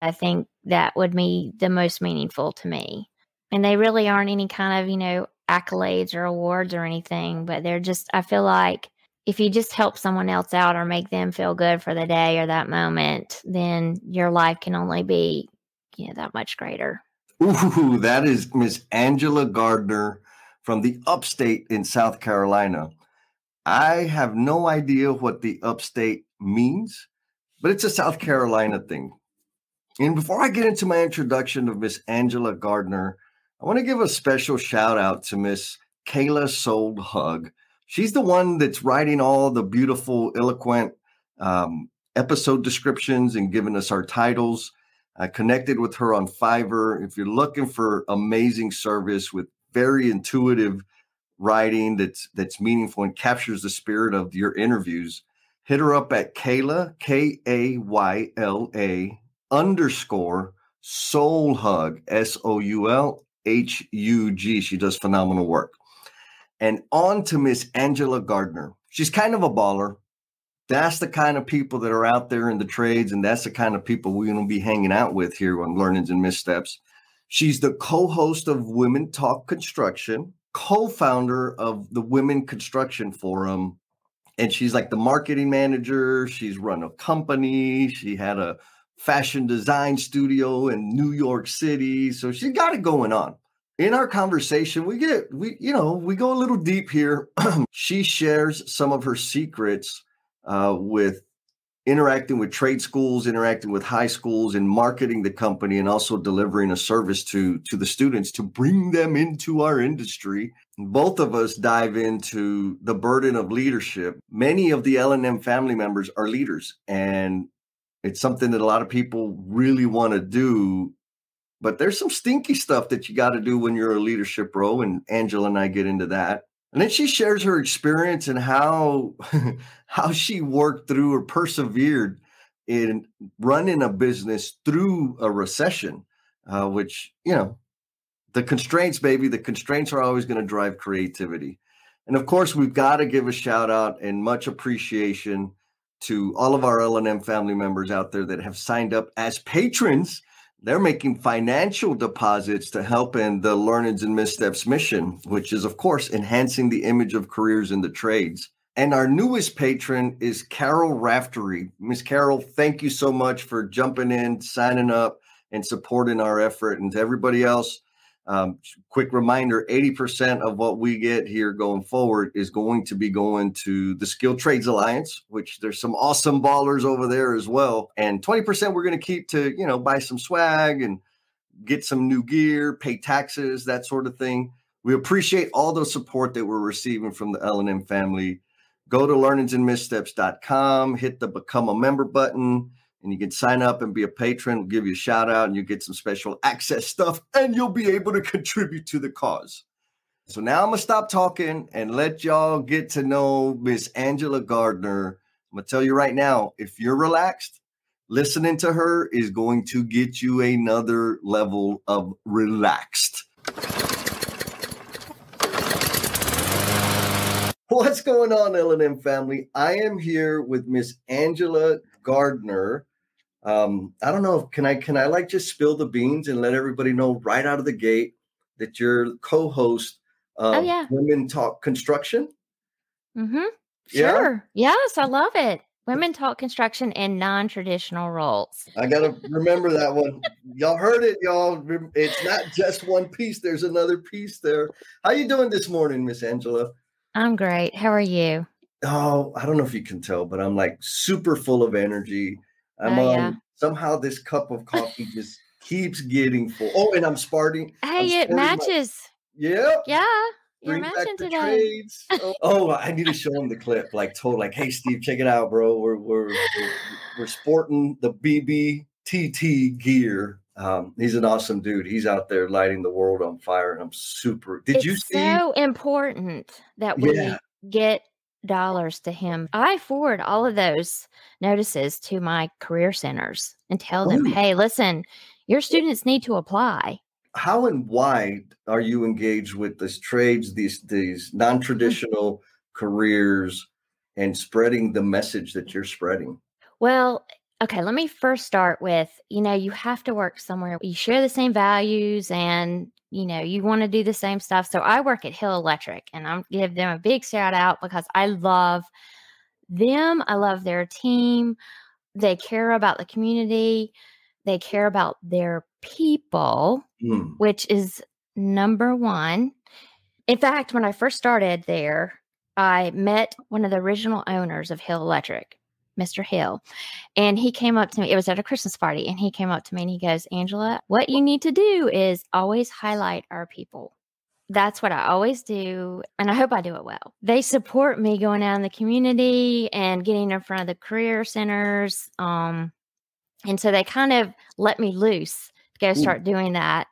I think that would be the most meaningful to me. And they really aren't any kind of, accolades or awards or anything, but they're just, I feel like if you just help someone else out or make them feel good for the day or that moment, then your life can only be, that much greater. Ooh, that is Miss Angela Gardner from the upstate in South Carolina. I have no idea what the upstate means, but it's a South Carolina thing. And before I get into my introduction of Miss Angela Gardner, I want to give a special shout out to Miss Kayla Soul Hug. She's the one that's writing all the beautiful, eloquent episode descriptions and giving us our titles. I connected with her on Fiverr. If you're looking for amazing service with very intuitive writing that's meaningful and captures the spirit of your interviews, hit her up at Kayla, Kayla _ Soul Hug, SOULHUG. She does phenomenal work. And on to Miss Angela Gardner. She's kind of a baller. That's the kind of people that are out there in the trades, and that's the kind of people we're going to be hanging out with here on Learnings and Missteps. She's the co-host of Women Talk Construction, co-founder of the Women Construction Forum, and she's like the marketing manager. She's run a company. She had a fashion design studio in New York City. So she's got it going on. In our conversation, we go a little deep here. She shares some of her secrets with interacting with trade schools, interacting with high schools, and marketing the company, and also delivering a service to the students to bring them into our industry. Both of us dive into the burden of leadership. Many of the L&M family members are leaders, and it's something that a lot of people really want to do, but there's some stinky stuff that you got to do when you're a leadership role, and Angela and I get into that. And then she shares her experience and how she worked through or persevered in running a business through a recession, which, the constraints, baby, the constraints are always going to drive creativity. And of course, we've got to give a shout out and much appreciation to all of our L&M family members out there that have signed up as patrons. They're making financial deposits to help in the Learnings and Missteps mission, which is, of course, enhancing the image of careers in the trades. And our newest patron is Carol Raftery. Miss Carol, thank you so much for jumping in, signing up, and supporting our effort. And to everybody else, quick reminder, 80% of what we get here going forward is going to be going to the Skilled Trades Alliance, which there's some awesome ballers over there as well. And 20% we're going to keep to, buy some swag and get some new gear, pay taxes, that sort of thing. We appreciate all the support that we're receiving from the L&M family. Go to learningsandmissteps.com, hit the Become a Member button, and you can sign up and be a patron. We'll give you a shout out and you get some special access stuff, and you'll be able to contribute to the cause. So now I'm going to stop talking and let y'all get to know Miss Angela Gardner. I'm going to tell you right now, if you're relaxed, listening to her is going to get you another level of relaxed. What's going on, L&M family? I am here with Miss Angela Gardner. I don't know, can I like just spill the beans and let everybody know right out of the gate that you're co-host of Women Talk Construction? Mm-hmm. Sure. Yeah? Yes, I love it. Women Talk Construction and non-traditional roles. I got to remember that one. Y'all heard it, y'all. It's not just one piece. There's another piece there. How you doing this morning, Miss Angela? I'm great. How are you? Oh, I don't know if you can tell, but I'm like super full of energy. Somehow this cup of coffee just keeps getting full. Oh, and I'm sparting. Hey, it matches. Yeah. You're matching today. Oh, I need to show him the clip. Like, hey, Steve, check it out, bro. We're sporting the BBTT gear. He's an awesome dude. He's out there lighting the world on fire, and I'm super. It's so important that we get dollars to him. I forward all of those notices to my career centers and tell them, hey, listen, your students need to apply. How and why are you engaged with these trades, these non-traditional careers, and spreading the message that you're spreading? Well, Okay, let me first start with, you have to work somewhere. You share the same values and, you want to do the same stuff. So I work at Hill Electric and I'm give them a big shout out because I love them. I love their team. They care about the community. They care about their people, Mm. which is number one. In fact, when I first started there, I met one of the original owners of Hill Electric, Mr. Hill. And he came up to me. It was at a Christmas party. And he came up to me and he goes, Angela, what you need to do is always highlight our people. That's what I always do. And I hope I do it well. They support me going out in the community and getting in front of the career centers. And so they kind of let me loose to go start doing that.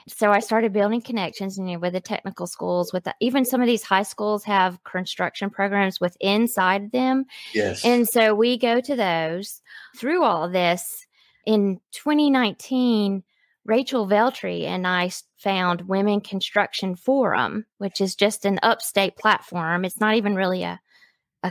So I started building connections, with the technical schools, even some of these high schools have construction programs with inside them. Yes. And so we go to those. Through all of this, in 2019, Rachel Veltri and I found Women Construction Forum, which is just an upstate platform. It's not even really a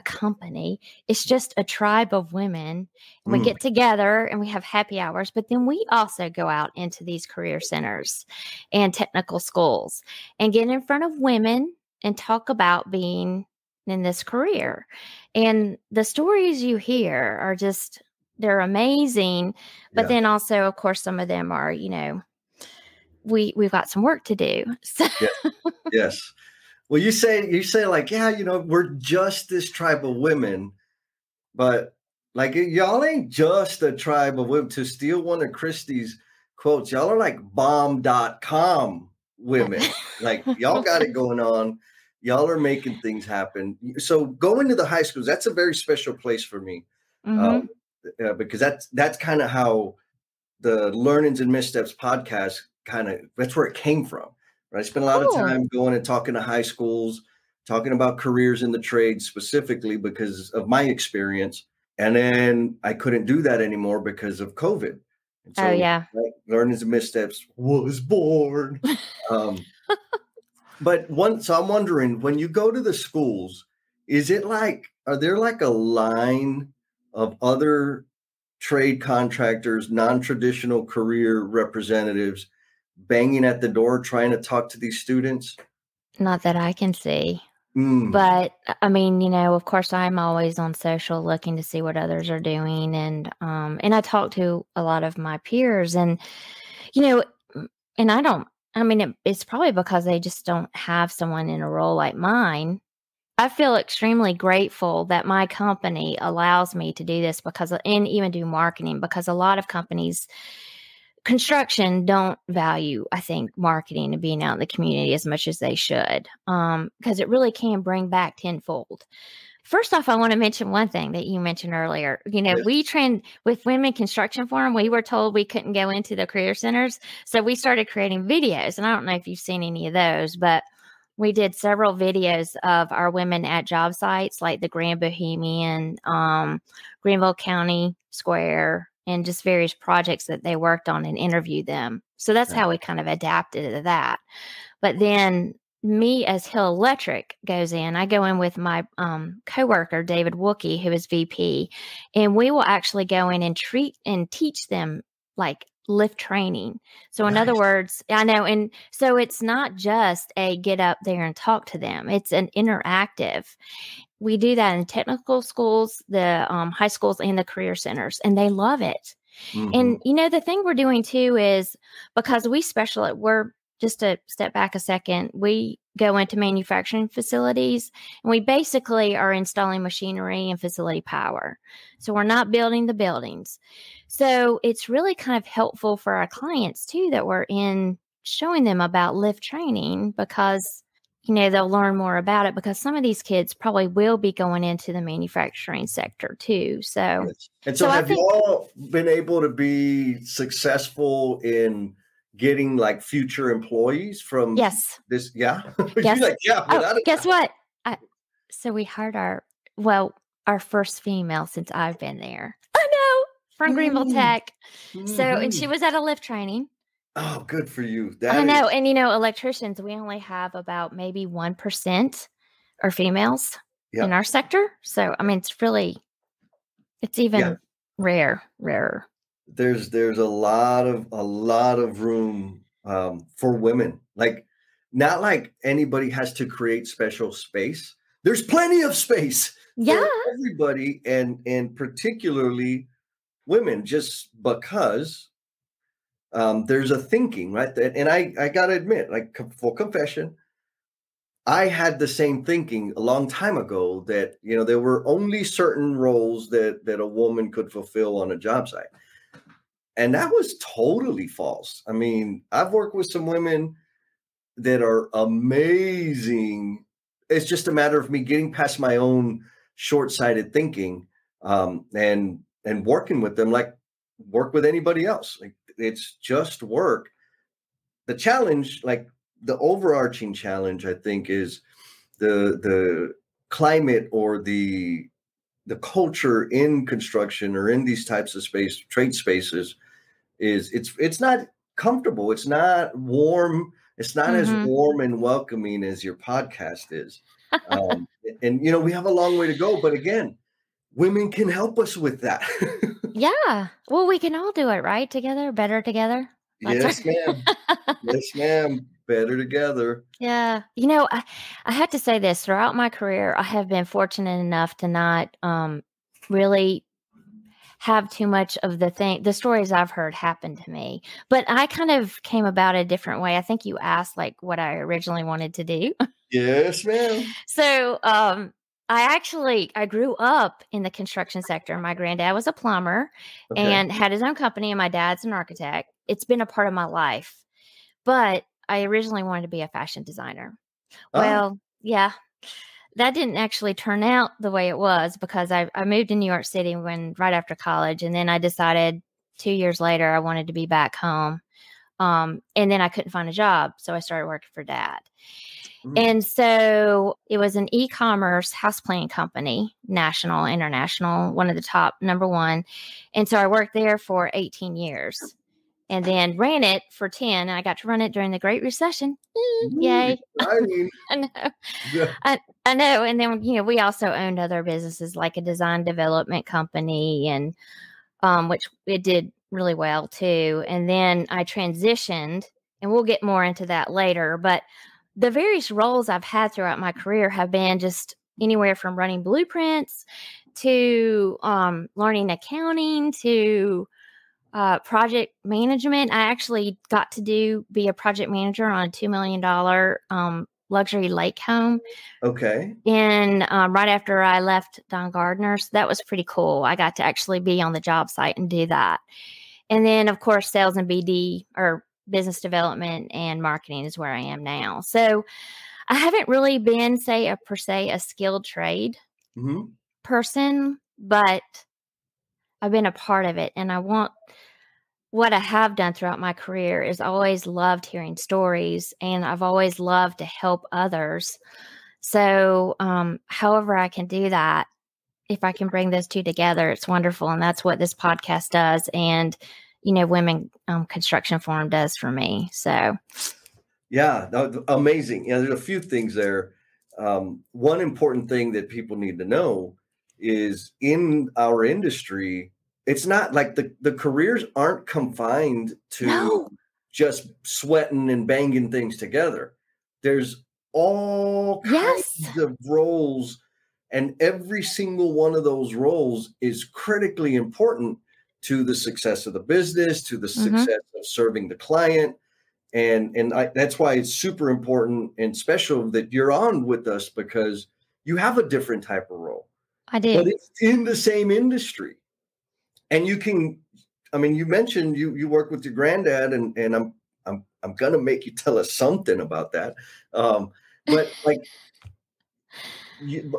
company. It's just a tribe of women. And we get together and we have happy hours, but then we also go out into these career centers and technical schools and get in front of women and talk about being in this career. And the stories you hear are they're amazing. But then also, of course, some of them are, we've got some work to do. So. Yes. Well, you say like, we're just this tribe of women, but like y'all ain't just a tribe of women. To steal one of Christie's quotes, y'all are like bomb.com women. Like y'all got it going on. Y'all are making things happen. So going to the high schools, that's a very special place for me. Because that's kind of how the Learnings and Missteps podcast that's where it came from. Right? I spent a lot of time going and talking to high schools, talking about careers in the trade specifically because of my experience. And then I couldn't do that anymore because of COVID. And so Learnings and Missteps was born. So I'm wondering, when you go to the schools, are there like a line of other trade contractors, non-traditional career representatives banging at the door trying to talk to these students? Not that I can see. But I mean, of course, I'm always on social looking to see what others are doing. And I talk to a lot of my peers and, and it's probably because they just don't have someone in a role like mine. I feel extremely grateful that my company allows me to do this and even do marketing, because a lot of companies, construction, don't value, I think, marketing and being out in the community as much as they should, because it really can bring back tenfold. First off, I want to mention one thing that you mentioned earlier. We trained with Women Construction Forum. We were told we couldn't go into the career centers. So we started creating videos. And I don't know if you've seen any of those, but we did several videos of our women at job sites like the Grand Bohemian, Greenville County Square, and just various projects that they worked on, and interviewed them. So that's how we kind of adapted to that. But then me as Hill Electric goes in, I go in with my coworker, David Wookie, who is VP, and we will actually go in and teach them like lift training. So in other words, I know. And so it's not just a get up there and talk to them. It's an interactive. We do that in technical schools, the high schools, and the career centers, and they love it. And, the thing we're doing too is, because we're just to step back a second, we go into manufacturing facilities and we basically are installing machinery and facility power. So we're not building the buildings. So it's really kind of helpful for our clients too, that we're in showing them about lift training, because they'll learn more about it, because some of these kids probably will be going into the manufacturing sector too. So, and so have you all been able to be successful in getting like future employees from this? Yeah. Yes. Like, guess what? So we hired our first female since I've been there. I know, from Greenville Tech. So, and she was at a lift training. Oh, good for you. I know. And, electricians, we only have about maybe 1% are females in our sector. So, I mean, it's even Rarer. There's a lot of room for women. Like, not like anybody has to create special space. There's plenty of space Yeah. for everybody, and particularly women, just because there's a thinking, right? And I gotta admit, like, full confession, I had the same thinking a long time ago that, there were only certain roles that a woman could fulfill on a job site. And that was totally false. I mean, I've worked with some women that are amazing. It's just a matter of me getting past my own short-sighted thinking, and working with them like work with anybody else. Like, it's just work. The challenge, like the overarching challenge, I think, is the climate or the culture in construction or in these types of trade spaces is it's not comfortable. It's not warm. It's not as Mm-hmm. warm and welcoming as your podcast is. And we have a long way to go. But again, women can help us with that. Yeah. Well, we can all do it, right? Together, better together. That's Yes, ma'am. Yes, ma'am. Better together. Yeah. I had to say this throughout my career, I have been fortunate enough to not really have too much of the stories I've heard happen to me. But I kind of came about a different way. I think you asked like what I originally wanted to do. Yes, ma'am. So, I grew up in the construction sector. My granddad was a plumber Okay. and had his own company, and my dad's an architect. It's been a part of my life. But I originally wanted to be a fashion designer. Well, yeah, that didn't actually turn out the way it was because I moved to New York City right after college, and then I decided 2 years later I wanted to be back home. And then I couldn't find a job, so I started working for Dad. And so it was an e-commerce house planning company, national, international, one of the top, number one. And so I worked there for 18 years and then ran it for 10. And I got to run it during the Great Recession. Yay. Exciting. I know. Yeah. I know. And then, we also owned other businesses like a design development company, and which it did really well too. And then I transitioned, and we'll get more into that later. But the various roles I've had throughout my career have been just anywhere from running blueprints to learning accounting to project management. I actually got to be a project manager on a $2 million luxury lake home. Okay. And right after I left Don Gardner, so that was pretty cool. I got to actually be on the job site and do that. And then, of course, sales and BD, or business development and marketing, is where I am now. So I haven't really been, per se, a skilled trade person, but I've been a part of it. And what I have done throughout my career is always loved hearing stories, and I've always loved to help others. So however I can do that, if I can bring those two together, it's wonderful. And that's what this podcast does. And, Women Construction Forum does for me. So. Yeah, amazing. There's a few things there. One important thing that people need to know is in our industry, it's not like the careers aren't confined to just sweating and banging things together. There's all kinds of roles, and every single one of those roles is critically important to the success of the business, to the success of serving the client. And that's why it's super important and special that you're on with us, because you have a different type of role. I do. But it's in the same industry. And you mentioned you work with your granddad, and I'm gonna make you tell us something about that. But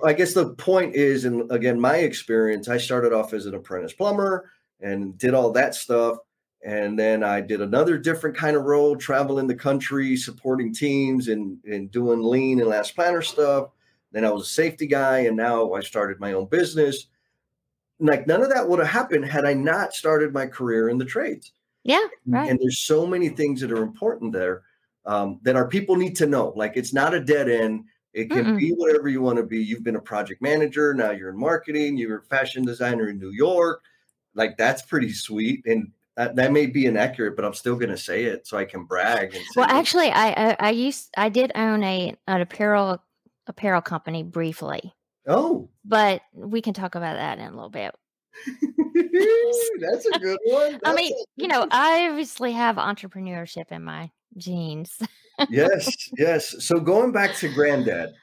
I guess the point is, and again, my experience, I started off as an apprentice plumber and did all that stuff. And then I did another different kind of role, traveling the country, supporting teams and doing lean and last planner stuff. Then I was a safety guy, and now I started my own business. Like, none of that would have happened had I not started my career in the trades. Yeah, right. And there's so many things that are important there that our people need to know. Like, it's not a dead end. It can be whatever you want to be. You've been a project manager. Now you're in marketing. You're a fashion designer in New York. like, that's pretty sweet. And that may be inaccurate, but I'm still going to say it so I can brag and say, Well, actually, I did own an apparel company briefly, oh, but we can talk about that in a little bit. that's a good one. I mean, I obviously have entrepreneurship in my genes. Yes, yes. So going back to granddad,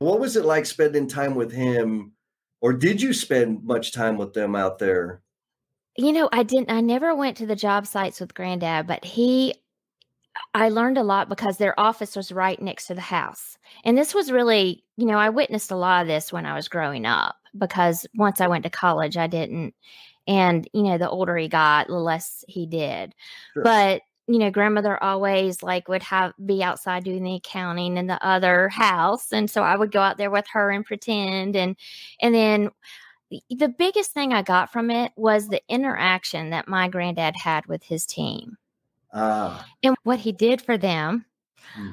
what was it like spending time with him? Or did you spend much time with them out there? I never went to the job sites with granddad, but I learned a lot because their office was right next to the house. And this was really, I witnessed a lot of this when I was growing up because once I went to college, I didn't. And, the older he got, the less he did. Sure. But, grandmother always would be outside doing the accounting in the other house. And so I would go out there with her and pretend. And then the biggest thing I got from it was the interaction that my granddad had with his team. And what he did for them.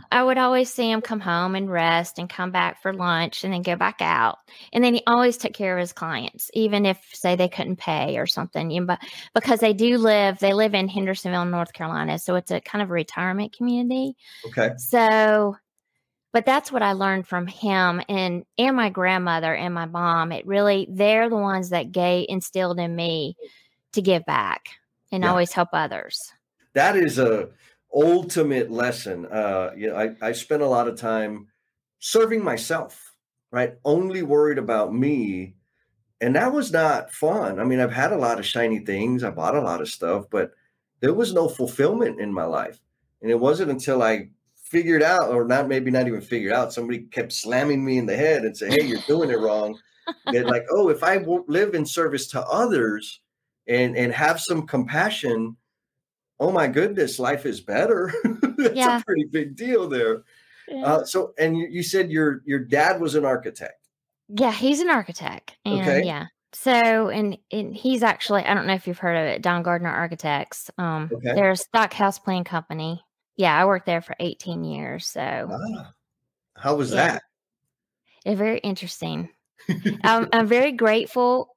I would always see him come home and rest and come back for lunch and then go back out. And then he always took care of his clients, even if, say, they couldn't pay or something. But because they live in Hendersonville, North Carolina. So it's a kind of a retirement community. Okay. So, but that's what I learned from him and my grandmother and my mom. They're the ones that instilled in me to give back and always help others. That is a ultimate lesson. I spent a lot of time serving myself, right? Only worried about me. And that was not fun. I mean, I've had a lot of shiny things. I bought a lot of stuff, but there was no fulfillment in my life. And it wasn't until I figured out, or not even figured out, somebody kept slamming me in the head and say, hey, you're doing it wrong. They're like, oh, if I live in service to others and have some compassion, oh my goodness, life is better. That's a pretty big deal there. Yeah. And you said your dad was an architect. Yeah, he's an architect. And okay. So, and he's actually, I don't know if you've heard of it, Don Gardner Architects. Okay. They're a stock house plan company. Yeah, I worked there for 18 years. So how was that? It's very interesting. I'm very grateful.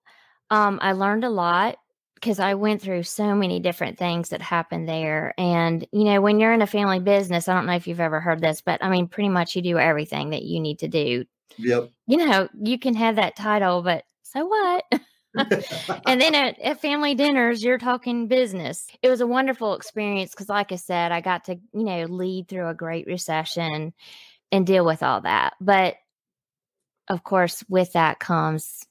I learned a lot because I went through so many different things that happened there. And, when you're in a family business, I don't know if you've ever heard this, but I mean, pretty much you do everything that you need to do. Yep. You can have that title, but so what? And then at family dinners, you're talking business. It was a wonderful experience because, like I said, I got to, lead through a great recession and deal with all that. But of course, with that comes,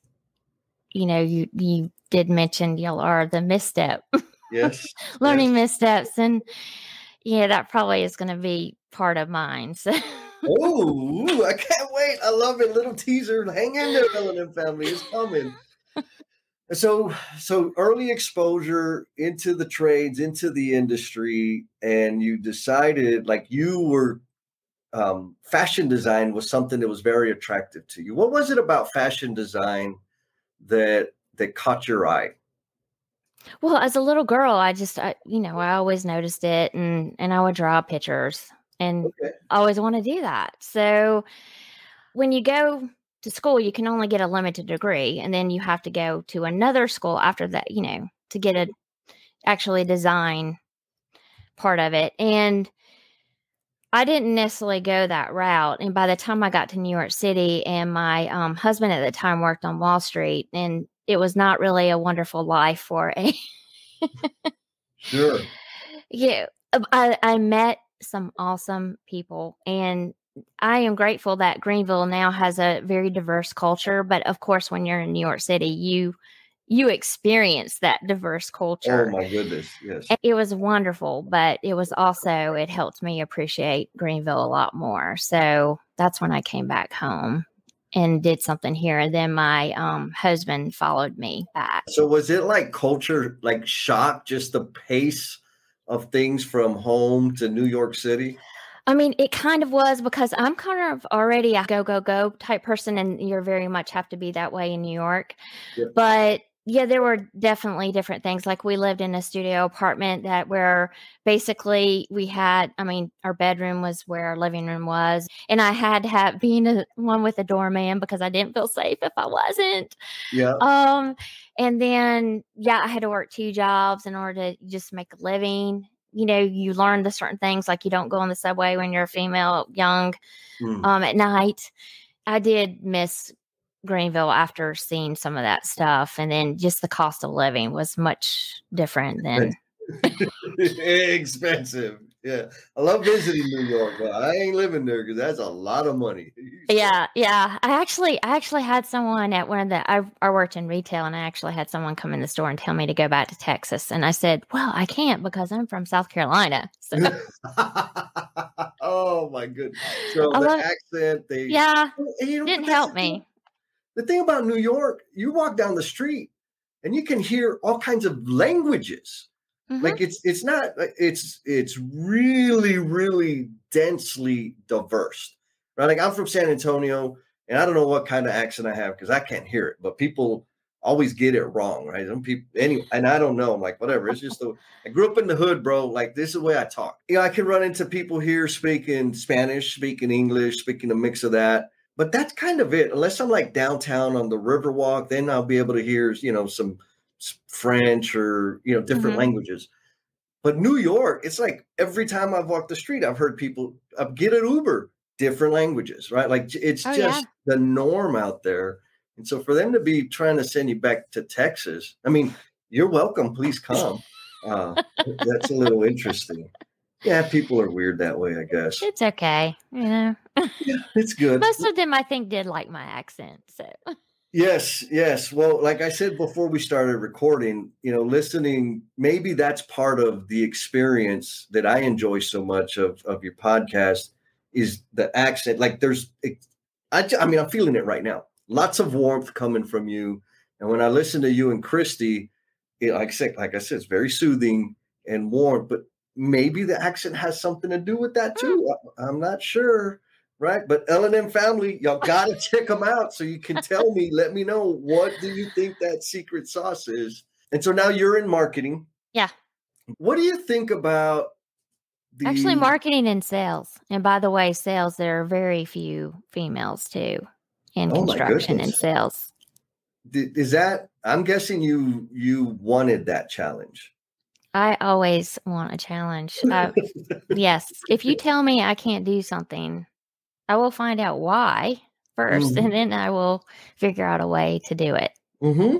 you did mention y'all are the misstep. Yes. Learning missteps. And that probably is going to be part of mine. So. Oh, I can't wait. I love it. Little teaser. Hang in there, Ellen family. It's coming. So early exposure into the trades, into the industry, and you decided you were fashion design was something that was very attractive to you. What was it about fashion design that caught your eye? Well, as a little girl, I always noticed it and I would draw pictures and I always want to do that. So when you go to school, you can only get a limited degree and then you have to go to another school after that, to get actually design part of it. And I didn't necessarily go that route. And by the time I got to New York City and my husband at the time worked on Wall Street, and it was not really a wonderful life for a. Sure. Yeah. I met some awesome people and I am grateful that Greenville now has a very diverse culture. But of course, when you're in New York City, you experience that diverse culture. Oh my goodness. Yes. And it was wonderful, but it helped me appreciate Greenville a lot more. So that's when I came back home and did something here. And then my husband followed me back. So was it culture, shock, just the pace of things from home to New York City? I mean, it kind of was because I'm kind of already a go, go, go type person. And you very much have to be that way in New York. Yep. But Yeah, there were definitely different things. Like we lived in a studio apartment where basically we had, I mean, our bedroom was where our living room was. And I had to have being one with a doorman because I didn't feel safe if I wasn't. Yeah. And then, yeah, I had to work 2 jobs in order to just make a living. You learn the certain things, like you don't go on the subway when you're a female, young, at night. I did miss Greenville after seeing some of that stuff. And then just the cost of living was much different than. Expensive. Yeah. I love visiting New York, but I ain't living there because that's a lot of money. Yeah. I actually had someone at one of I worked in retail, and I actually had someone come in the store and tell me to go back to Texas. And I said, well, I can't because I'm from South Carolina. So. Oh my goodness. So the accent, didn't help me. The thing about New York, you walk down the street and you can hear all kinds of languages. Mm-hmm. Like it's really, really densely diverse, right? Like I'm from San Antonio, and I don't know what kind of accent I have because I can't hear it, but people always get it wrong, right? And I don't know. I'm like, whatever. It's just I grew up in the hood, bro. Like this is the way I talk. I can run into people here speaking Spanish, speaking English, speaking a mix of that. But that's kind of it. Unless I'm like downtown on the Riverwalk, then I'll be able to hear, some French or, different languages. But New York, it's like every time I've walked the street, I've heard people get an Uber, different languages, right? Like it's the norm out there. And so for them to be trying to send you back to Texas, I mean, you're welcome. Please come. That's a little interesting. Yeah, people are weird that way, I guess. It's okay. Yeah, it's good. Most of them, I think, did like my accent. So. Yes. Well, like I said before we started recording, listening, maybe that's part of the experience that I enjoy so much of your podcast is the accent. Like I'm feeling it right now. Lots of warmth coming from you. And when I listen to you and Christy, like I said, it's very soothing and warm, but maybe the accent has something to do with that too. I'm not sure. Right. But L&M family, y'all got to check them out so you can tell me, let me know, what do you think that secret sauce is? And so now you're in marketing. Yeah. What do you think about actually marketing and sales? And by the way, sales, there are very few females too in construction and sales. Is that, I'm guessing you wanted that challenge. I always want a challenge. Yes. If you tell me I can't do something, I will find out why first, and then I will figure out a way to do it. Mm-hmm.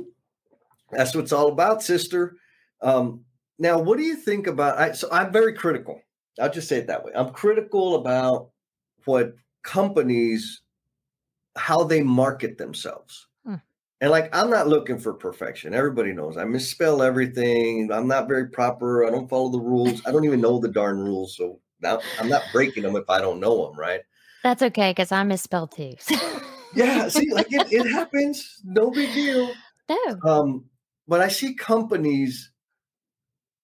That's what it's all about, sister. Now, what do you think about? So I'm very critical. I'll just say it that way. I'm critical about what companies, how they market themselves. And I'm not looking for perfection. Everybody knows I misspell everything. I'm not very proper. I don't follow the rules. I don't even know the darn rules. So now I'm not breaking them if I don't know them, right? That's okay, because I misspelled too. Yeah, see, it happens. No big deal. No. But I see companies,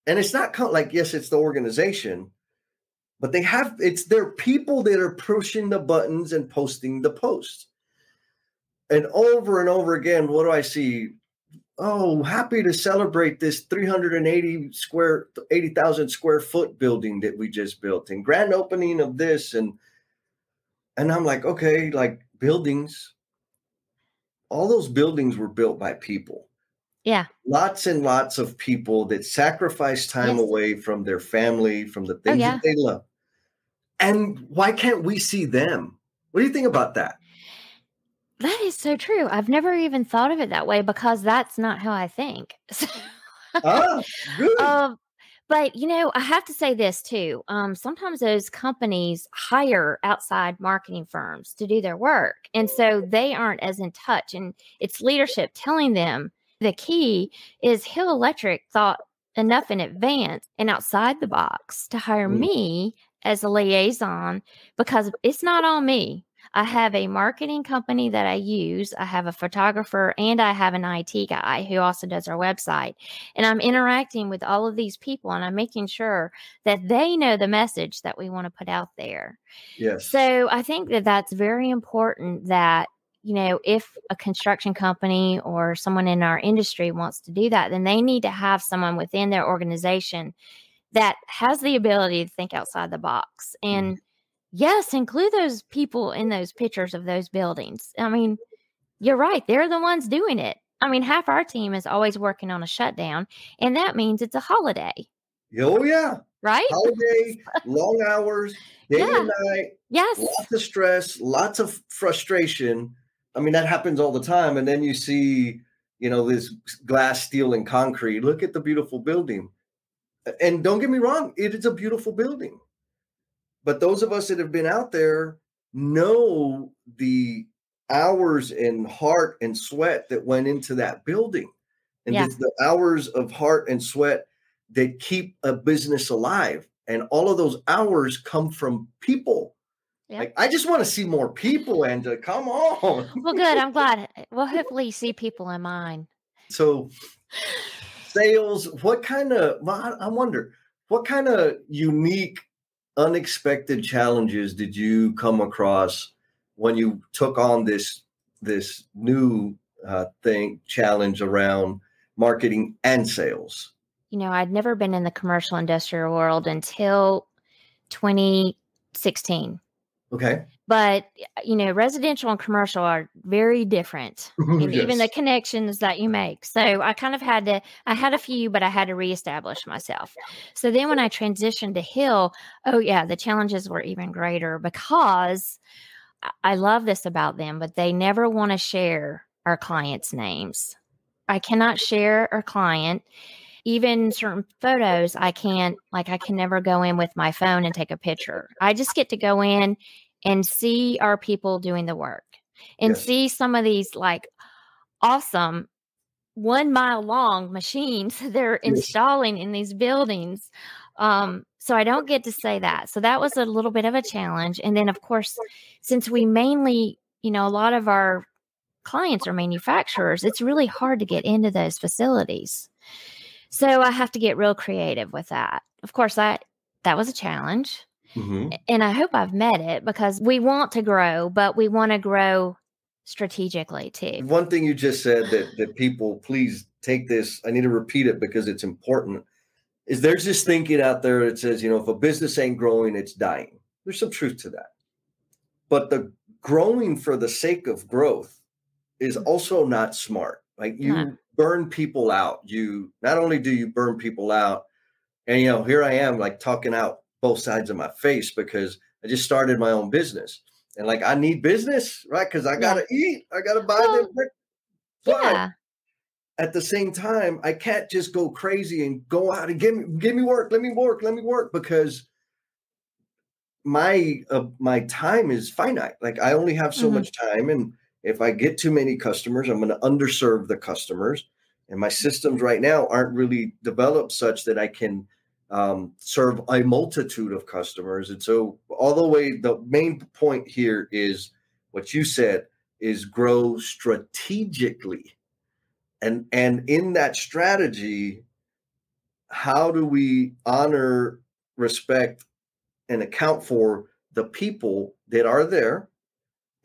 and it's not yes, it's the organization, but it's their people that are pushing the buttons and posting the posts. And over again, what do I see? Oh, happy to celebrate this 80,000 square foot building that we just built, and grand opening of this. And I'm like, okay, buildings, all those buildings were built by people. Yeah. Lots and lots of people that sacrifice time away from their family, from the things that they love. And why can't we see them? What do you think about that? That is so true. I've never even thought of it that way because that's not how I think. Good. But, I have to say this too. Sometimes those companies hire outside marketing firms to do their work. And so they aren't as in touch. And it's leadership telling them the key is Hill Electric thought enough in advance and outside the box to hire me as a liaison, because it's not on me. I have a marketing company that I use. I have a photographer, and I have an IT guy who also does our website. And I'm interacting with all of these people, and I'm making sure that they know the message that we want to put out there. Yes. So I think that that's very important, that if a construction company or someone in our industry wants to do that, then they need to have someone within their organization that has the ability to think outside the box. And yes, include those people in those pictures of those buildings. I mean, you're right. They're the ones doing it. I mean, half our team is always working on a shutdown, and that means it's a holiday. Oh, yeah. Right? Holiday, long hours, day and night. Yes. Lots of stress, lots of frustration. I mean, that happens all the time. And then you see, this glass, steel, and concrete. Look at the beautiful building. And don't get me wrong, it is a beautiful building. But those of us that have been out there know the hours and heart and sweat that went into that building. And it's the hours of heart and sweat that keep a business alive. And all of those hours come from people. Yep. Like, I just want to see more people, Angela. Come on. Well, good. I'm glad. Well, hopefully you see people in mine. So sales, I wonder, what kind of unique, unexpected challenges did you come across when you took on this new challenge around marketing and sales? I'd never been in the commercial industrial world until 2016. Okay. But, residential and commercial are very different. And Yes. Even the connections that you make. So I kind of I had a few, but I had to reestablish myself. So then when I transitioned to Hill, the challenges were even greater because I love this about them, but they never want to share our clients' names. I cannot share our client. Even certain photos, I can never go in with my phone and take a picture. I just get to go in and see our people doing the work and see some of these awesome 1 mile long machines they're installing in these buildings. So I don't get to say that. So that was a little bit of a challenge. And then, of course, since we mainly, a lot of our clients are manufacturers, it's really hard to get into those facilities. So I have to get real creative with that. Of course, that was a challenge. Mm-hmm. And I hope I've met it because we want to grow, but we want to grow strategically too. One thing you just said that people, please take this, I need to repeat it because it's important, is there's this thinking out there that says, if a business ain't growing, it's dying. There's some truth to that. But the growing for the sake of growth is also not smart. Like you burn people out. Not only do you burn people out, and here I am talking out both sides of my face because I just started my own business. And I need business, right? Because I got to eat. I got to buy them. But at the same time, I can't just go crazy and go out and give me work. Let me work because my time is finite. I only have so much time. And if I get too many customers, I'm going to underserve the customers. And my systems right now aren't really developed such that I can serve a multitude of customers. And so the main point here is what you said is grow strategically. And in that strategy, how do we honor, respect, and account for the people that are there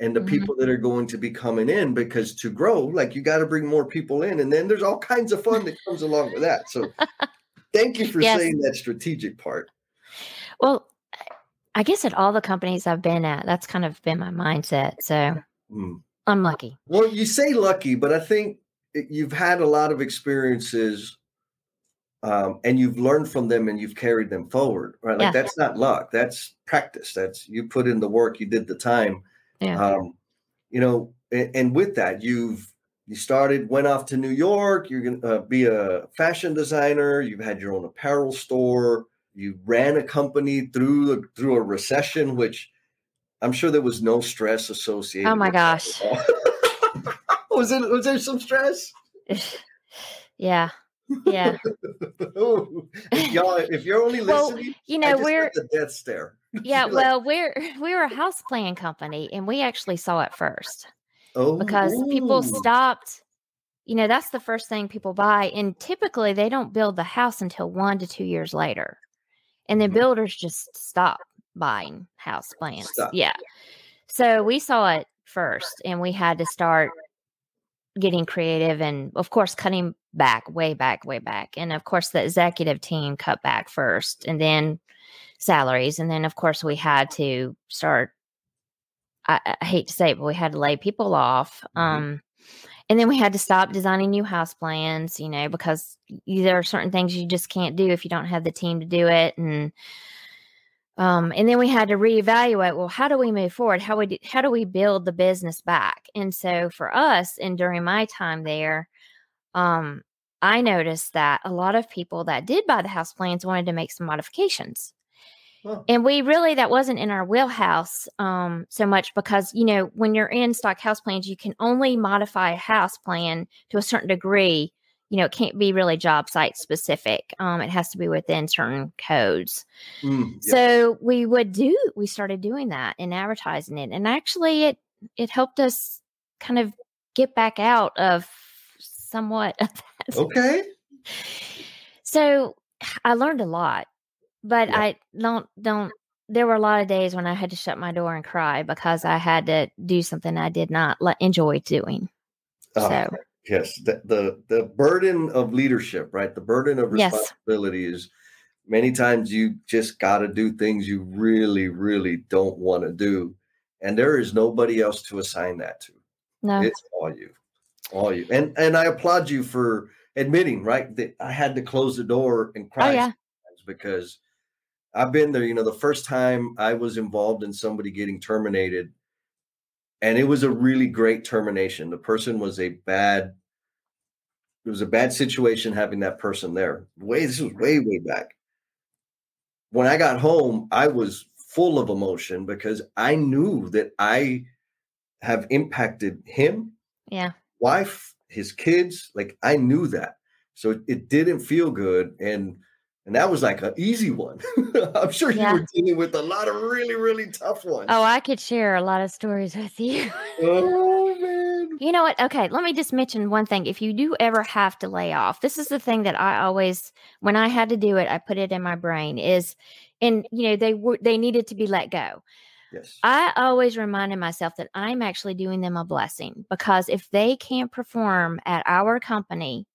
and the people that are going to be coming in? Because to grow, you got to bring more people in. And then there's all kinds of fun that comes along with that. So thank you for saying that strategic part. Well, I guess at all the companies I've been at, that's kind of been my mindset. So I'm lucky. Well, you say lucky, but I think you've had a lot of experiences and you've learned from them and you've carried them forward, right? That's not luck. That's practice. That's you put in the work, you did the time. Yeah. And with that, you went off to New York. You're going to be a fashion designer. You've had your own apparel store. You ran a company through a recession, which I'm sure there was no stress associated. Oh my gosh. Was there some stress? Yeah. Yeah. If you're only listening, we're the death stare. Yeah, well, we're a house plan company, and we actually saw it first. Because people stopped. That's the first thing people buy, and typically they don't build the house until 1 to 2 years later, and then builders just stop buying house plans. Yeah, so we saw it first, and we had to start getting creative and, of course, cutting back, way back, way back. And, of course, the executive team cut back first, and then salaries. And then, of course, we had to start, I hate to say it, but we had to lay people off. And then we had to stop designing new house plans, because there are certain things you just can't do if you don't have the team to do it. And then we had to reevaluate, well, how do we move forward? How do we build the business back? And so for us, and during my time there, I noticed that a lot of people that did buy the house plans wanted to make some modifications. Huh. And that wasn't in our wheelhouse so much because, when you're in stock house plans, you can only modify a house plan to a certain degree. It can't be really job site specific. It has to be within certain codes. Yeah. So we started doing that and advertising it. And actually it helped us kind of get back out of somewhat of that. Okay. So I learned a lot, but Yeah. I don't, there were a lot of days when I had to shut my door and cry because I had to do something I did not enjoy doing. So yes, the burden of leadership, right? The burden of yes, responsibility is many times you just got to do things you really, really don't want to do. And there is nobody else to assign that to. no, It's all you. And I applaud you for admitting, right, that I had to close the door and cry yeah, sometimes because I've been there. The first time I was involved in somebody getting terminated, and it was a really great termination. The person was it was a bad situation having that person there. This was way, way back. When I got home, I was full of emotion because I knew that I have impacted him, yeah, wife, his kids. Like I knew that. So it didn't feel good. And that was like an easy one. I'm sure you were dealing with a lot of really, really tough ones. Oh, I could share a lot of stories with you. Oh, man. You know what? Okay, let me just mention one thing. If you do ever have to lay off, this is the thing that I always, when I had to do it, I put it in my brain is, and they needed to be let go. Yes. I always reminded myself that I'm actually doing them a blessing because if they can't perform at our company,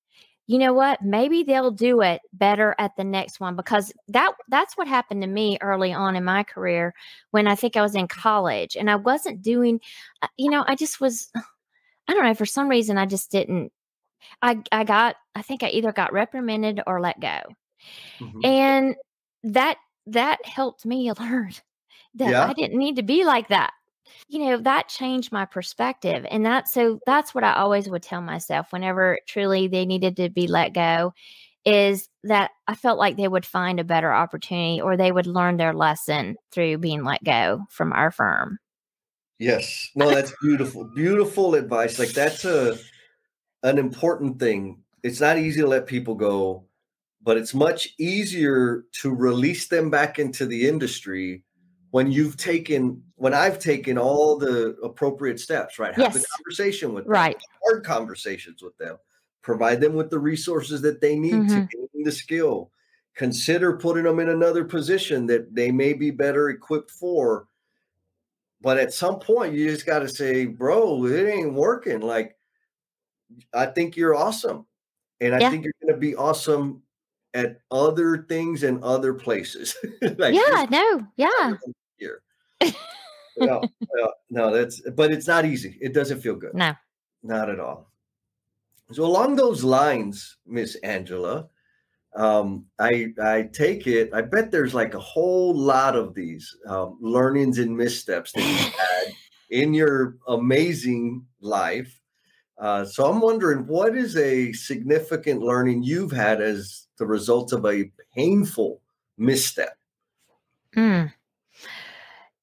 you know what? Maybe they'll do it better at the next one because that's what happened to me early on in my career when I think I was in college and I wasn't doing, I just was, I don't know, for some reason I just didn't, I think I either got reprimanded or let go. And that helped me learn that I didn't need to be like that. That changed my perspective. And that's what I always would tell myself whenever truly they needed to be let go is that I felt like they would find a better opportunity or they would learn their lesson through being let go from our firm. Yes. No, that's beautiful. Beautiful advice. Like that's an important thing. It's not easy to let people go, but it's much easier to release them back into the industry when I've taken all the appropriate steps, right? Have the conversation with them, right? hard conversations with them, provide them with the resources that they need to gain the skill, consider putting them in another position that they may be better equipped for. But at some point you just got to say, bro, it ain't working. Like, I think you're awesome. And I think you're going to be awesome at other things and other places. Like here. No, but it's not easy. It doesn't feel good. No. Not at all. So along those lines, Miss Angela, I take it, I bet there's like a whole lot of these learnings and missteps that you had in your amazing life. So I'm wondering, what is a significant learning you've had as the result of a painful misstep?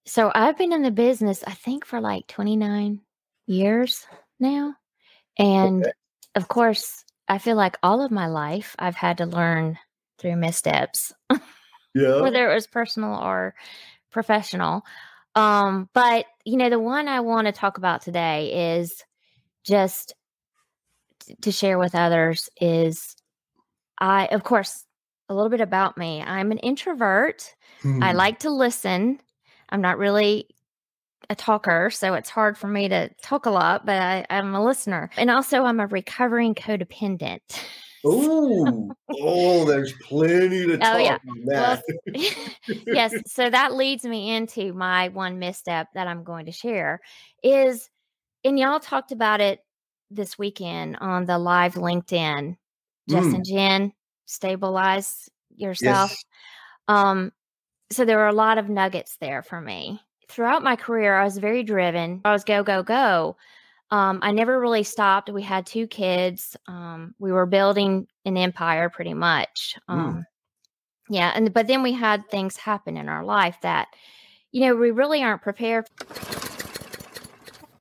So I've been in the business, I think, for like 29 years now. And of course, I feel like all of my life I've had to learn through missteps, whether it was personal or professional. But the one I want to talk about today is just to share with others is of course, a little bit about me. I'm an introvert. I like to listen. I'm not really a talker, so it's hard for me to talk a lot, but I'm a listener. And also, I'm a recovering codependent. Oh, there's plenty to Oh, yeah. talk on Well, that. yes. So that leads me into my one misstep that I'm going to share is, and y'all talked about it this weekend on the live LinkedIn, Jess and Mm, Jen, stabilize yourself. yes. So there were a lot of nuggets there for me. Throughout my career, I was very driven. I was go, go, go. I never really stopped. We had 2 kids. We were building an empire pretty much. Mm. Yeah, but then we had things happen in our life that, we really aren't prepared.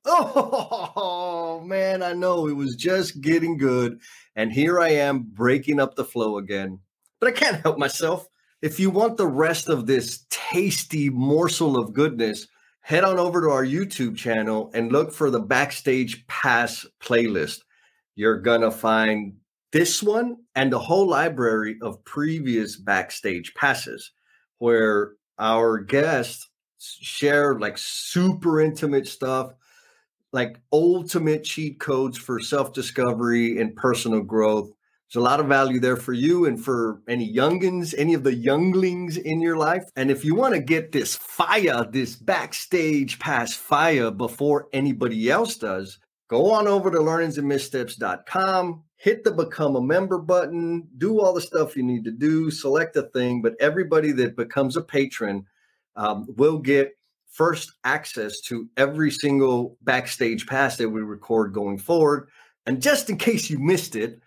Oh, man, I know it was just getting good. And here I am breaking up the flow again. But I can't help myself. If you want the rest of this tasty morsel of goodness, head on over to our YouTube channel and look for the Backstage Pass playlist. You're going to find this one and the whole library of previous Backstage Passes where our guests share like super intimate stuff, like ultimate cheat codes for self-discovery and personal growth. There's a lot of value there for you and for any youngins, any of the younglings in your life. And if you want to get this fire, this Backstage Pass fire before anybody else does, go on over to learningsandmissteps.com, hit the become a member button, do all the stuff you need to do, select a thing. But everybody that becomes a patron will get first access to every single Backstage Pass that we record going forward. And just in case you missed it,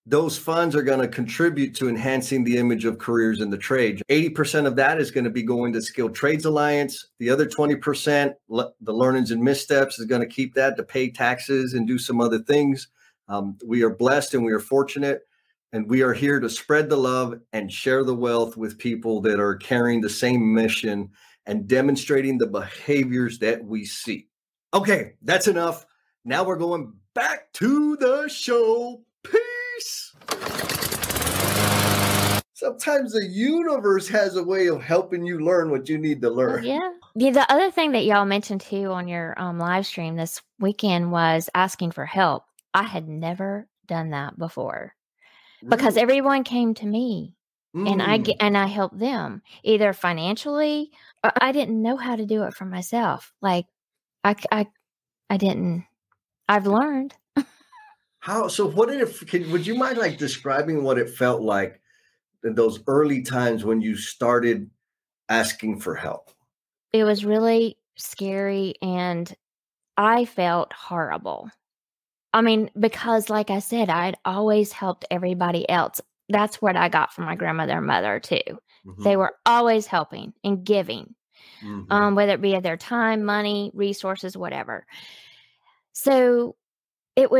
those funds are going to contribute to enhancing the image of careers in the trade. 80% of that is going to be going to Skilled Trades Alliance. The other 20%, the Learnings and Missteps, is going to keep that to pay taxes and do some other things. We are blessed and we are fortunate. And we are here to spread the love and share the wealth with people that are carrying the same mission and demonstrating the behaviors that we see. Okay, that's enough. Now we're going back to the show. Peace. Sometimes the universe has a way of helping you learn what you need to learn. Yeah. Yeah. The other thing that y'all mentioned too on your live stream this weekend was asking for help. I had never done that before because Really? everyone came to me. And I helped them either financially. I didn't know how to do it for myself. Like I didn't. I've learned. How? So what did it? Would you mind like describing what it felt like in those early times when you started asking for help? It was really scary, and I felt horrible. I mean, because like I said, I'd always helped everybody else. That's what I got from my grandmother and mother too. They Mm-hmm. were always helping and giving, Mm-hmm. whether it be their time, money, resources, whatever. So it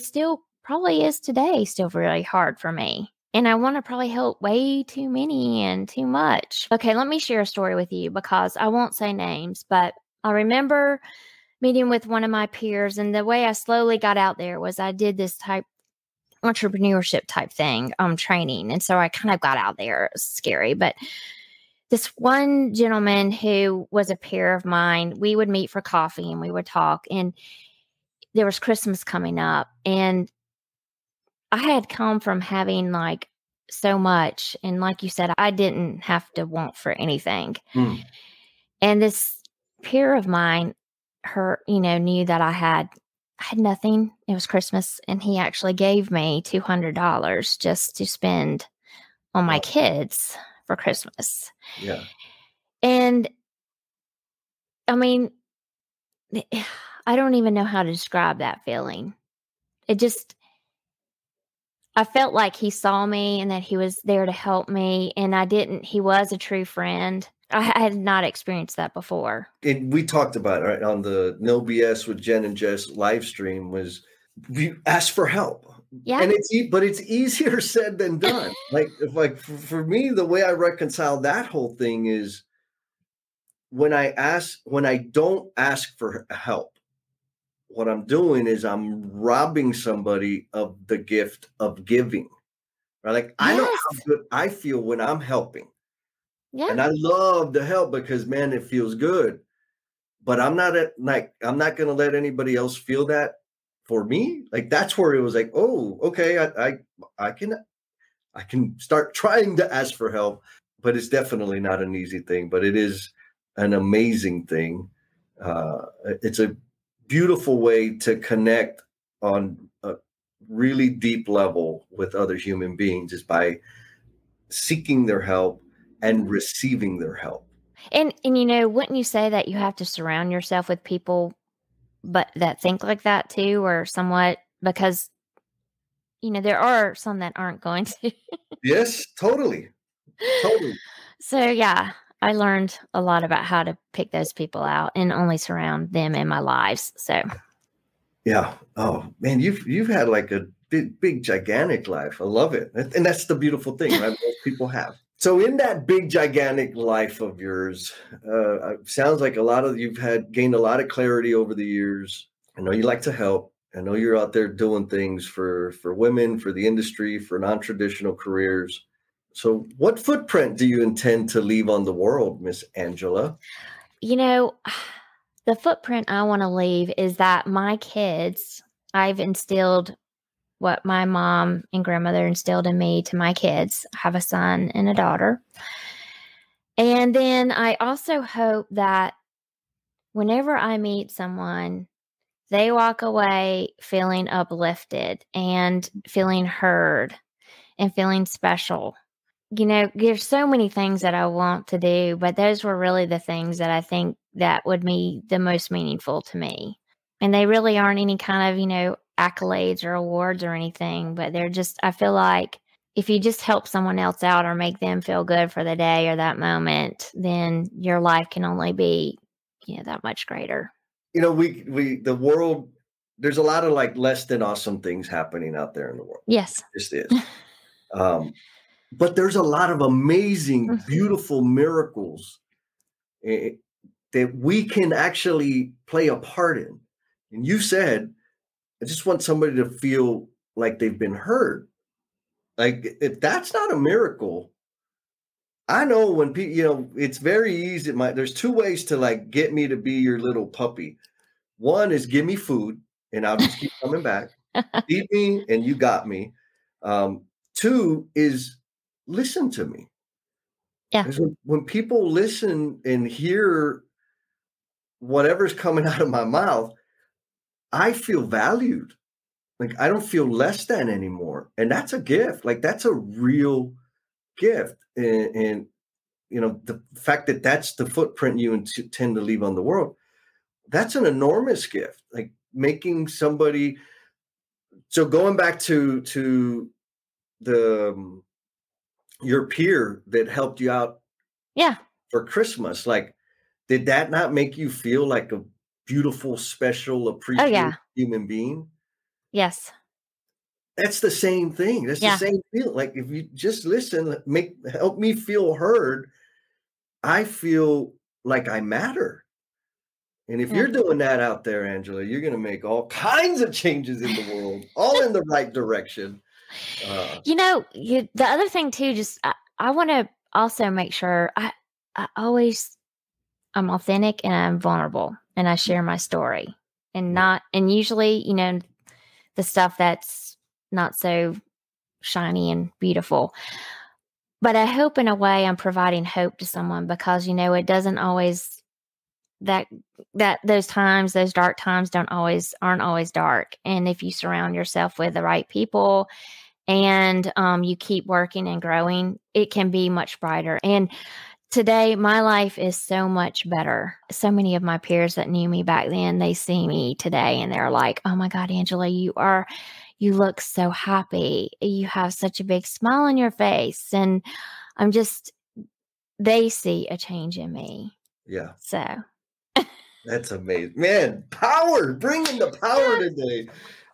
still probably is today, still really hard for me. And I want to probably help way too many and too much. Okay, let me share a story with you because I won't say names, but I remember meeting with one of my peers, and the way I slowly got out there was I did this type entrepreneurship type thing, training. And so I kind of got out there. It was scary, but this one gentleman who was a peer of mine, we would meet for coffee and we would talk, and there was Christmas coming up, and I had come from having like so much. And like you said, I didn't have to want for anything. Mm. And this peer of mine, knew that I had nothing. It was Christmas, and he actually gave me $200 just to spend on my Wow. kids for Christmas. Yeah. And I mean, I don't even know how to describe that feeling. I felt like he saw me and that he was there to help me, and he was a true friend. I had not experienced that before. And we talked about it, right, on the No BS with Jen and Jess live stream was we ask for help. Yeah. And it's easier said than done. For me, the way I reconcile that whole thing is when I don't ask for help, what I'm doing is I'm robbing somebody of the gift of giving. Right? Like I know Yes. how good I feel when I'm helping. Yeah. And I love to help because man, it feels good. but I'm not I'm not going to let anybody else feel that for me. Like that's where it was like, oh, okay, I can start trying to ask for help, but it's definitely not an easy thing, but it is an amazing thing. It's a beautiful way to connect on a really deep level with other human beings is by seeking their help and receiving their help. And wouldn't you say that you have to surround yourself with people but that think like that too, or somewhat, because there are some that aren't going to. Yes, totally. Totally. So yeah, I learned a lot about how to pick those people out and only surround them in my lives. So yeah. Oh man, you've had like a big gigantic life. I love it. And that's the beautiful thing, right? Most people have. So in that big gigantic life of yours, sounds like you've gained a lot of clarity over the years. I know you like to help. I know you're out there doing things for women, for the industry, for non-traditional careers. So what footprint do you intend to leave on the world, Miss Angela? The footprint I want to leave is that my kids, I've instilled what my mom and grandmother instilled in me to my kids. I have a son and a daughter. And then I also hope that whenever I meet someone, they walk away feeling uplifted and feeling heard and feeling special. There's so many things that I want to do, but those were really the things that I think that would be the most meaningful to me. And they really aren't any kind of, accolades or awards or anything, but they're just, I feel like if you just help someone else out or make them feel good for the day or that moment, then your life can only be, that much greater. The world, there's a lot of like less than awesome things happening out there in the world. Yes. It just is. But there's a lot of amazing, beautiful miracles that we can actually play a part in. And you said, I just want somebody to feel like they've been heard. Like if that's not a miracle, I know when people, it's very easy. There's two ways to like get me to be your little puppy. One is give me food and I'll just keep coming back. Feed me and you got me. Two is listen to me. Yeah. Because when people listen and hear whatever's coming out of my mouth, I feel valued. Like I don't feel less than anymore. And that's a gift. Like that's a real gift. And the fact that that's the footprint you intend to leave on the world, that's an enormous gift. Like making somebody. So going back to the your peer that helped you out for Christmas, like did that not make you feel like a beautiful, special, appreciated human being? Yes. That's the same thing. That's the same feel. Like if you just listen, help me feel heard, I feel like I matter. And if you're doing that out there, Angela, you're going to make all kinds of changes in the world, all in the right direction. The other thing too, just I want to also make sure I'm authentic and I'm vulnerable and I share my story and usually, the stuff that's not so shiny and beautiful. But I hope in a way I'm providing hope to someone because, it doesn't always that those dark times aren't always dark. And if you surround yourself with the right people and you keep working and growing, it can be much brighter. And today, my life is so much better. So many of my peers that knew me back then, they see me today and they're like, oh my God, Angela, you look so happy. You have such a big smile on your face. And they see a change in me. Yeah. So. That's amazing. Man, power, bringing the power today.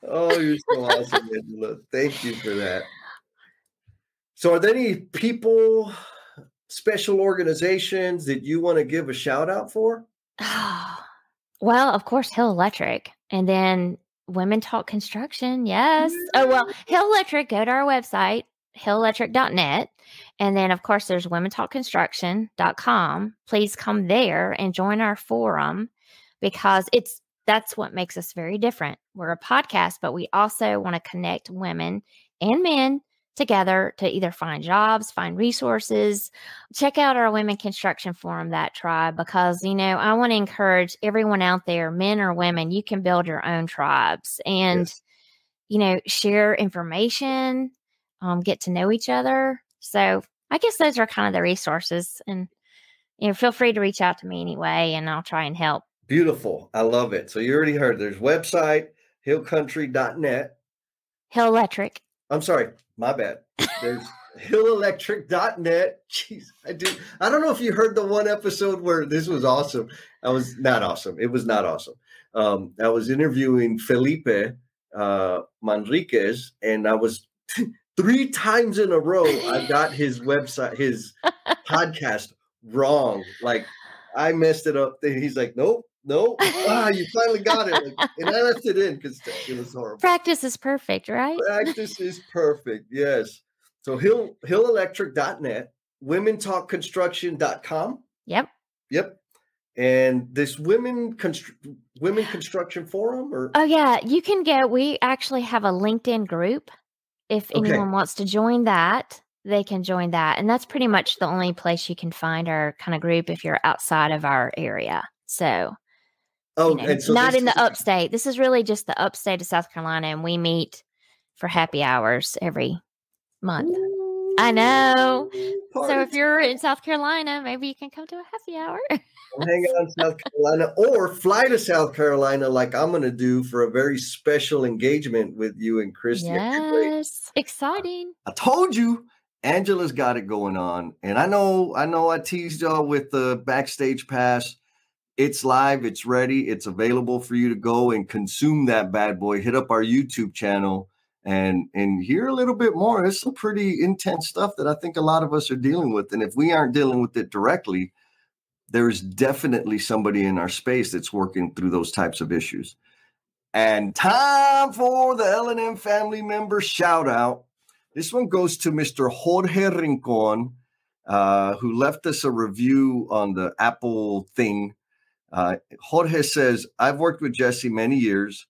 Oh, you're so awesome, Angela. Thank you for that. So are there any people, special organizations that you want to give a shout out for? Well, of course, Hill Electric. And then Women Talk Construction. Yes. Oh, well, Hill Electric, go to our website, hillelectric.net. And then, of course, there's womentalkconstruction.com. Please come there and join our forum. because that's what makes us very different. We're a podcast, but we also want to connect women and men together to either find jobs, find resources. Check out our Women Construction Forum, that tribe, because, I want to encourage everyone out there, men or women, you can build your own tribes and, share information, get to know each other. So I guess those are kind of the resources, and, feel free to reach out to me anyway, and I'll try and help. Beautiful. I love it. So you already heard there's website, hillcountry.net. Hill Electric. I'm sorry, my bad. There's hillelectric.net. Jeez, I don't know if you heard the one episode where this was awesome. I was not awesome. It was not awesome. I was interviewing Felipe Manriquez, and I was 3 times in a row, I got his website, his podcast wrong. Like, I messed it up. He's like, nope. You finally got it. And I left it in because it was horrible. Practice is perfect, right? Practice is perfect. Yes. So hillelectric.net, womentalkconstruction.com. Yep. And this women construction forum, or? Oh yeah, you can go. We actually have a LinkedIn group. If anyone wants to join that, they can join that. And that's pretty much the only place you can find our kind of group if you're outside of our area. So, and so not in the upstate. This is really just the upstate of South Carolina, and we meet for happy hours every month. Ooh, I know. So if you're in South Carolina, maybe you can come to a happy hour. Hang out in South Carolina, or fly to South Carolina like I'm going to do for a very special engagement with you and Christy. Yes, exciting. I told you, Angela's got it going on. And I know I teased y'all with the backstage pass. It's live, it's ready, it's available for you to go and consume that bad boy. Hit up our YouTube channel and hear a little bit more. It's some pretty intense stuff that I think a lot of us are dealing with. And if we aren't dealing with it directly, there's definitely somebody in our space that's working through those types of issues. And time for the L&M family member shout out. This one goes to Mr. Jorge Rincon, who left us a review on the Apple thing. Jorge says, I've worked with Jesse many years,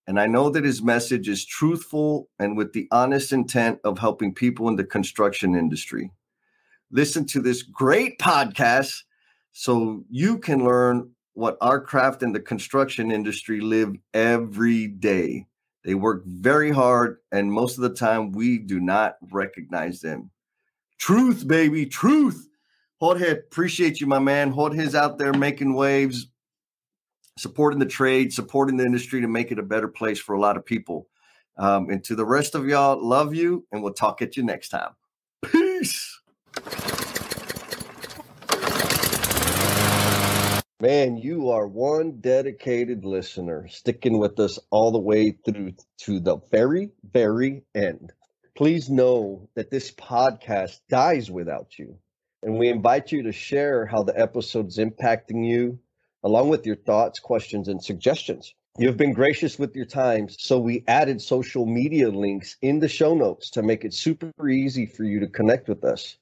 and I know that his message is truthful and with the honest intent of helping people in the construction industry. Listen to this great podcast so you can learn what our craft in the construction industry live every day. They work very hard, and most of the time we do not recognize them. Truth, baby, truth. Jorge, appreciate you, my man. Jorge's out there making waves, supporting the trade, supporting the industry to make it a better place for a lot of people. And to the rest of y'all, love you, and we'll talk at you next time. Peace. Man, you are one dedicated listener, sticking with us all the way through to the very, very end. Please know that this podcast dies without you, and we invite you to share how the episode's impacting you, along with your thoughts, questions, and suggestions. You've been gracious with your time, so we added social media links in the show notes to make it super easy for you to connect with us.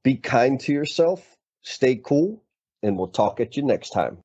Be kind to yourself, stay cool, and we'll talk at you next time.